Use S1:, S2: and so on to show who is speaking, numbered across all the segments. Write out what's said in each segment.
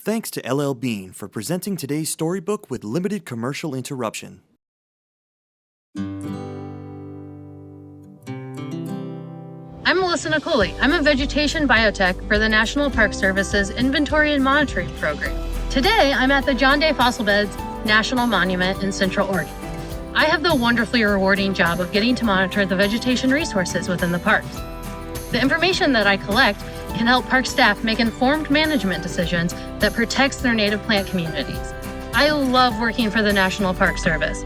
S1: Thanks to LL Bean for presenting today's storybook with limited commercial interruption.
S2: I'm Melissa Nicolli. I'm a vegetation biotech for the National Park Service's Inventory and Monitoring Program. Today, I'm at the John Day Fossil Beds National Monument in Central Oregon. I have the wonderfully rewarding job of getting to monitor the vegetation resources within the parks. The information that I collect can help park staff make informed management decisions that protects their native plant communities. I love working for the National Park Service.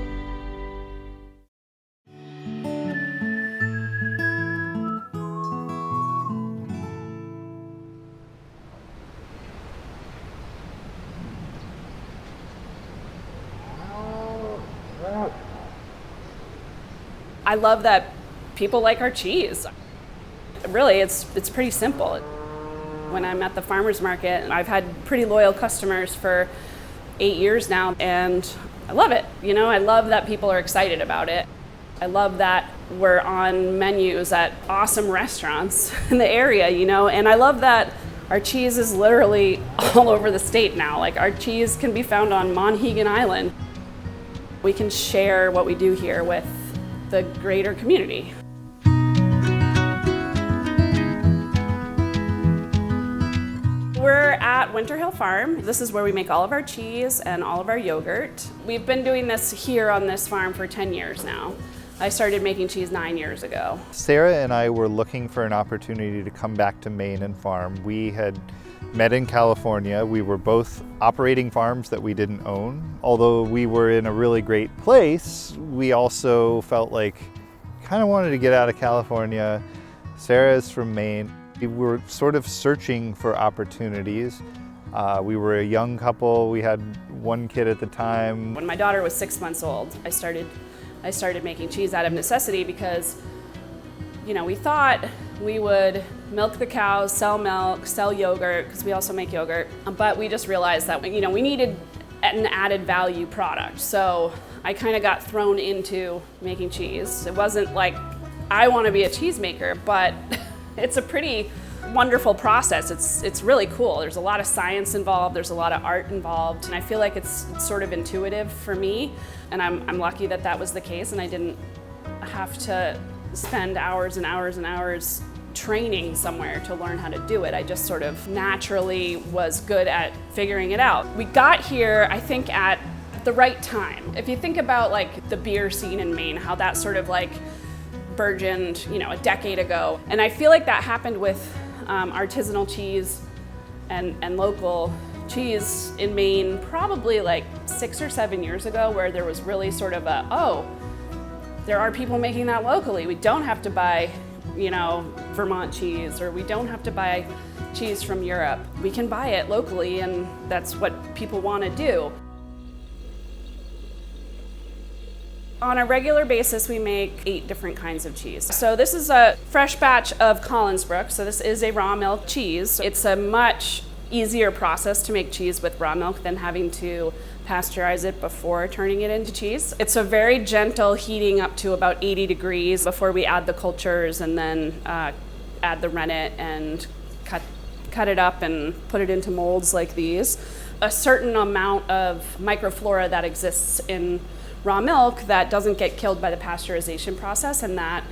S3: I love that people like our cheese. Really, it's pretty simple. When I'm at the farmer's market, I've had pretty loyal customers for 8 years now, and I love it. I love that people are excited about it. I love that we're on menus at awesome restaurants in the area, and I love that our cheese is literally all over the state now. Like, our cheese can be found on Monhegan Island. We can share what we do here with the greater community. We're at Winter Hill Farm. This is where we make all of our cheese and all of our yogurt. We've been doing this here on this farm for 10 years now. I started making cheese 9 years ago.
S4: Sarah and I were looking for an opportunity to come back to Maine and farm. We had met in California. We were both operating farms that we didn't own. Although we were in a really great place, we also felt like kind of wanted to get out of California. Sarah's from Maine. We were sort of searching for opportunities. We were a young couple. We had one kid at the time.
S3: When my daughter was 6 months old, I started making cheese out of necessity because, we thought we would milk the cows, sell milk, sell yogurt, because we also make yogurt. But we just realized that, we needed an added value product. So I kind of got thrown into making cheese. It wasn't like I want to be a cheesemaker, but it's a pretty wonderful process. It's really cool. There's a lot of science involved. There's a lot of art involved. And I feel like it's sort of intuitive for me. And I'm lucky that that was the case. And I didn't have to spend hours and hours and hours training somewhere to learn how to do it. I just sort of naturally was good at figuring it out. We got here, I think, at the right time. If you think about like the beer scene in Maine, how that sort of like burgeoned, a decade ago. And I feel like that happened with artisanal cheese and local cheese in Maine probably like 6 or 7 years ago, where there was really sort of there are people making that locally. We don't have to buy, Vermont cheese, or we don't have to buy cheese from Europe. We can buy it locally, and that's what people want to do. On a regular basis, we make 8 different kinds of cheese. So this is a fresh batch of Collinsbrook. So this is a raw milk cheese. It's a much easier process to make cheese with raw milk than having to pasteurize it before turning it into cheese. It's a very gentle heating up to about 80 degrees before we add the cultures, and then add the rennet and cut it up and put it into molds like these. A certain amount of microflora that exists in raw milk that doesn't get killed by the pasteurization process, and that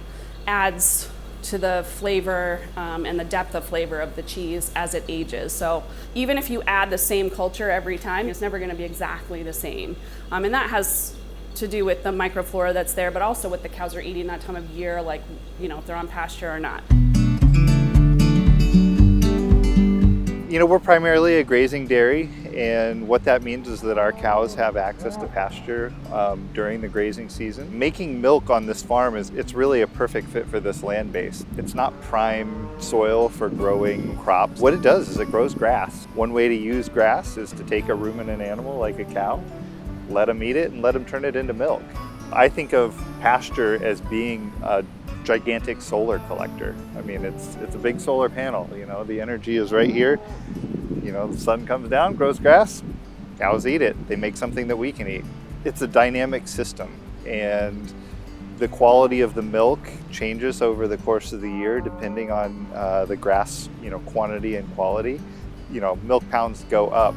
S3: adds to the flavor and the depth of flavor of the cheese as it ages. So even if you add the same culture every time, it's never going to be exactly the same. And that has to do with the microflora that's there, but also what the cows are eating that time of year, like, if they're on pasture or not.
S4: We're primarily a grazing dairy, and what that means is that our cows have access to pasture during the grazing season. Making milk on this farm it's really a perfect fit for this land base. It's not prime soil for growing crops. What it does is it grows grass. One way to use grass is to take a ruminant animal like a cow, let them eat it, and let them turn it into milk. I think of pasture as being a gigantic solar collector. I mean, it's a big solar panel. The energy is right here. The sun comes down, grows grass, cows eat it. They make something that we can eat. It's a dynamic system, and the quality of the milk changes over the course of the year depending on the grass, quantity and quality. Milk pounds go up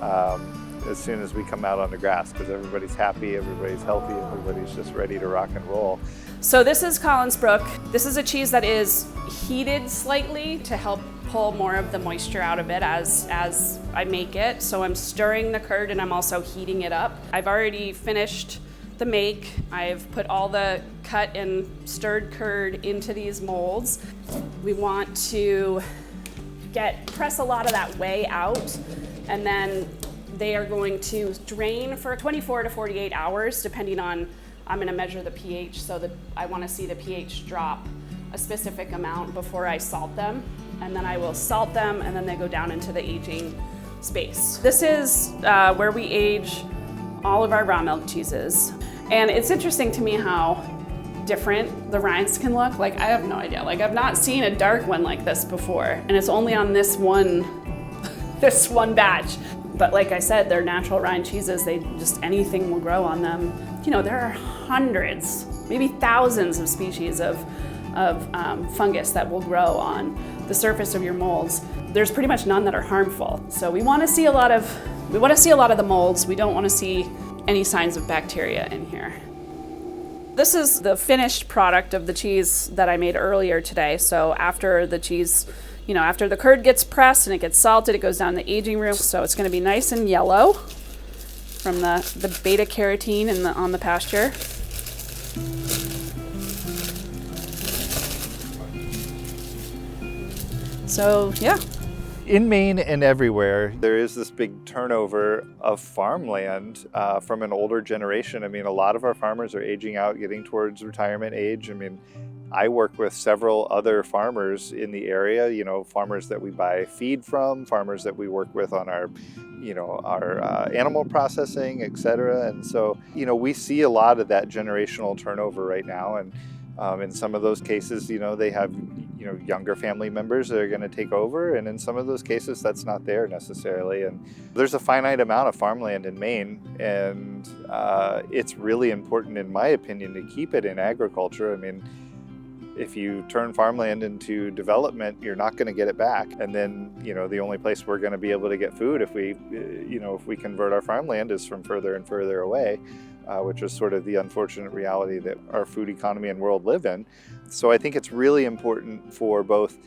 S4: as soon as we come out on the grass, because everybody's happy, everybody's healthy, everybody's just ready to rock and roll.
S3: So this is Collinsbrook. This is a cheese that is heated slightly to help pull more of the moisture out of it as I make it. So I'm stirring the curd and I'm also heating it up. I've already finished the make. I've put all the cut and stirred curd into these molds. We want to press a lot of that whey out, and then they are going to drain for 24 to 48 hours, depending on, I'm gonna measure the pH, so that I wanna see the pH drop a specific amount before I salt them. And then I will salt them, and then they go down into the aging space. This is where we age all of our raw milk cheeses. And it's interesting to me how different the rinds can look. Like, I have no idea. Like, I've not seen a dark one like this before, and it's only on this one batch. But like I said, they're natural rind cheeses. They just, anything will grow on them. You know, there are hundreds, maybe thousands of species of fungus that will grow on the surface of your molds. There's pretty much none that are harmful. So we want to see a lot of the molds. We don't want to see any signs of bacteria in here. This is the finished product of the cheese that I made earlier today. So after the cheese, you know, after the curd gets pressed and it gets salted, it goes down the aging room. So it's going to be nice and yellow from the beta carotene on the pasture. So yeah.
S4: In Maine and everywhere, there is this big turnover of farmland from an older generation. I mean, a lot of our farmers are aging out, getting towards retirement age. I mean, I work with several other farmers in the area, you know, farmers that we buy feed from, farmers that we work with on our, you know, our animal processing, et cetera. And so, you know, we see a lot of that generational turnover right now. And in some of those cases, you know, they have, you know, younger family members that are going to take over. And in some of those cases, that's not there necessarily. And there's a finite amount of farmland in Maine. And it's really important, in my opinion, to keep it in agriculture. I mean, if you turn farmland into development, you're not going to get it back. And then, you know, the only place we're going to be able to get food if we convert our farmland is from further and further away, which is sort of the unfortunate reality that our food economy and world live in. So I think it's really important for both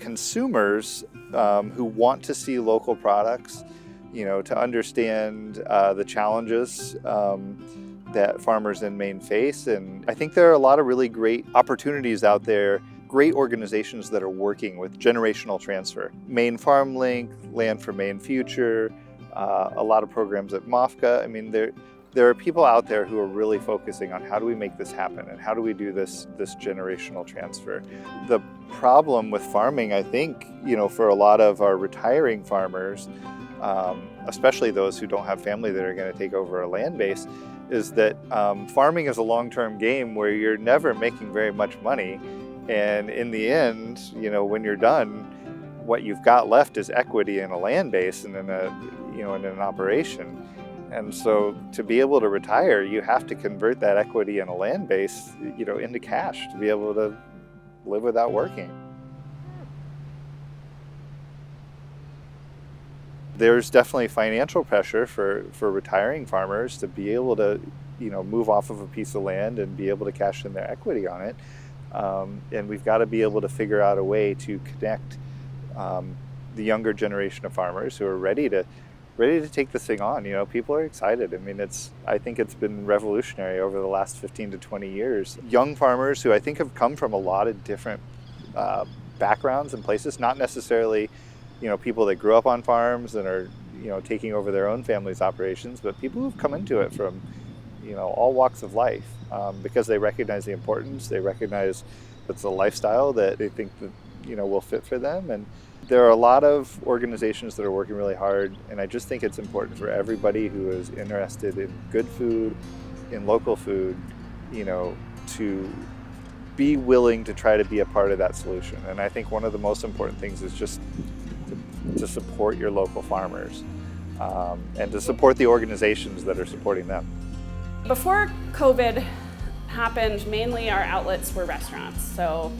S4: consumers who want to see local products, you know, to understand the challenges that farmers in Maine face. And I think there are a lot of really great opportunities out there, great organizations that are working with generational transfer. Maine Farm Link, Land for Maine Future, a lot of programs at MOFCA. I mean, there are people out there who are really focusing on how do we make this happen and how do we do this generational transfer. The problem with farming, I think, you know, for a lot of our retiring farmers, especially those who don't have family that are going to take over a land base, is that farming is a long-term game where you're never making very much money. And in the end, you know, when you're done, what you've got left is equity in a land base and in an operation. And so to be able to retire, you have to convert that equity in a land base, you know, into cash to be able to live without working. There's definitely financial pressure for retiring farmers to be able to, you know, move off of a piece of land and be able to cash in their equity on it. And we've got to be able to figure out a way to connect the younger generation of farmers who are ready to take this thing on. You know, people are excited. I mean, I think it's been revolutionary over the last 15 to 20 years. Young farmers who I think have come from a lot of different backgrounds and places, not necessarily, you know, people that grew up on farms and are, you know, taking over their own family's operations, but people who've come into it from, you know, all walks of life because they recognize the importance, they recognize it's a lifestyle that they think that, you know, will fit for them. And there are a lot of organizations that are working really hard, and I just think it's important for everybody who is interested in good food, in local food, you know, to be willing to try to be a part of that solution. And I think one of the most important things is just to support your local farmers and to support the organizations that are supporting them.
S3: Before COVID happened, mainly our outlets were restaurants. So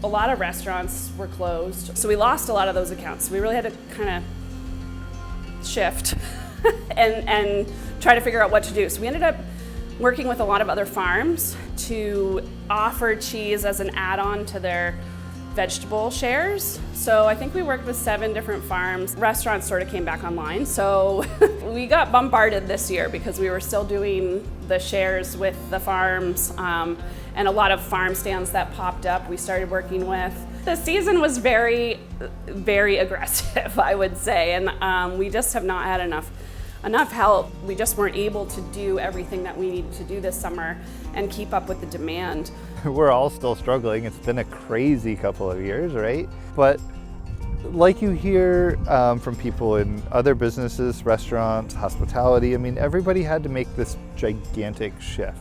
S3: a lot of restaurants were closed. So we lost a lot of those accounts. We really had to kind of shift and try to figure out what to do. So we ended up working with a lot of other farms to offer cheese as an add-on to their vegetable shares. So I think we worked with 7 different farms. Restaurants sort of came back online. So we got bombarded this year because we were still doing the shares with the farms, and a lot of farm stands that popped up we started working with. The season was very, very aggressive, I would say, and we just have not had enough help. We just weren't able to do everything that we needed to do this summer and keep up with the demand.
S4: We're all still struggling. It's been a crazy couple of years, right? But like you hear from people in other businesses, restaurants, hospitality, I mean, everybody had to make this gigantic shift.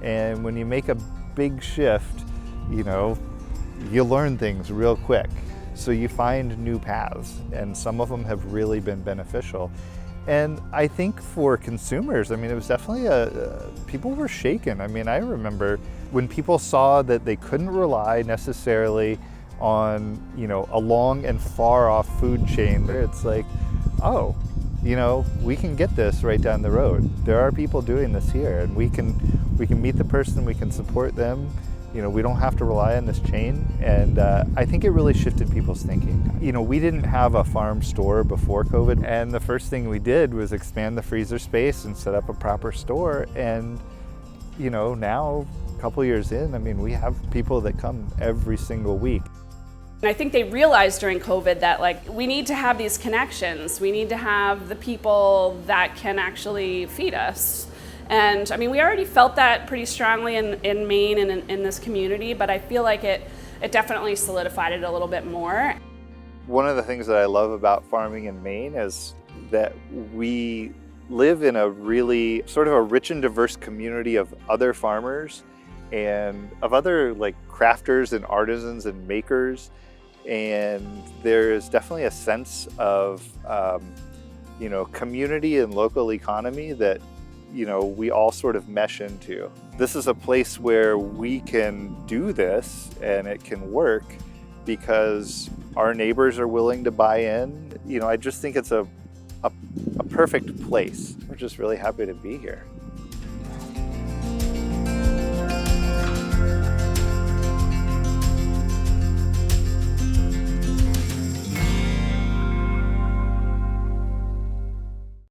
S4: And when you make a big shift, you know, you learn things real quick. So you find new paths, and some of them have really been beneficial. And I think for consumers, I mean, it was definitely people were shaken. I mean, I remember when people saw that they couldn't rely necessarily on, you know, a long and far off food chain. It's like, oh, you know, we can get this right down the road. There are people doing this here, and we can meet the person, we can support them. You know, we don't have to rely on this chain, and I think it really shifted people's thinking. You know, we didn't have a farm store before COVID, and the first thing we did was expand the freezer space and set up a proper store. And, you know, now, a couple years in, I mean, we have people that come every single week.
S3: And I think they realized during COVID that, like, we need to have these connections. We need to have the people that can actually feed us. And I mean, we already felt that pretty strongly in Maine and in this community, but I feel like it definitely solidified it a little bit more.
S4: One of the things that I love about farming in Maine is that we live in a really sort of a rich and diverse community of other farmers and of other like crafters and artisans and makers. And there is definitely a sense of, you know, community and local economy that, you know, we all sort of mesh into. This is a place where we can do this and it can work because our neighbors are willing to buy in. You know, I just think it's a perfect place. We're just really happy to be here.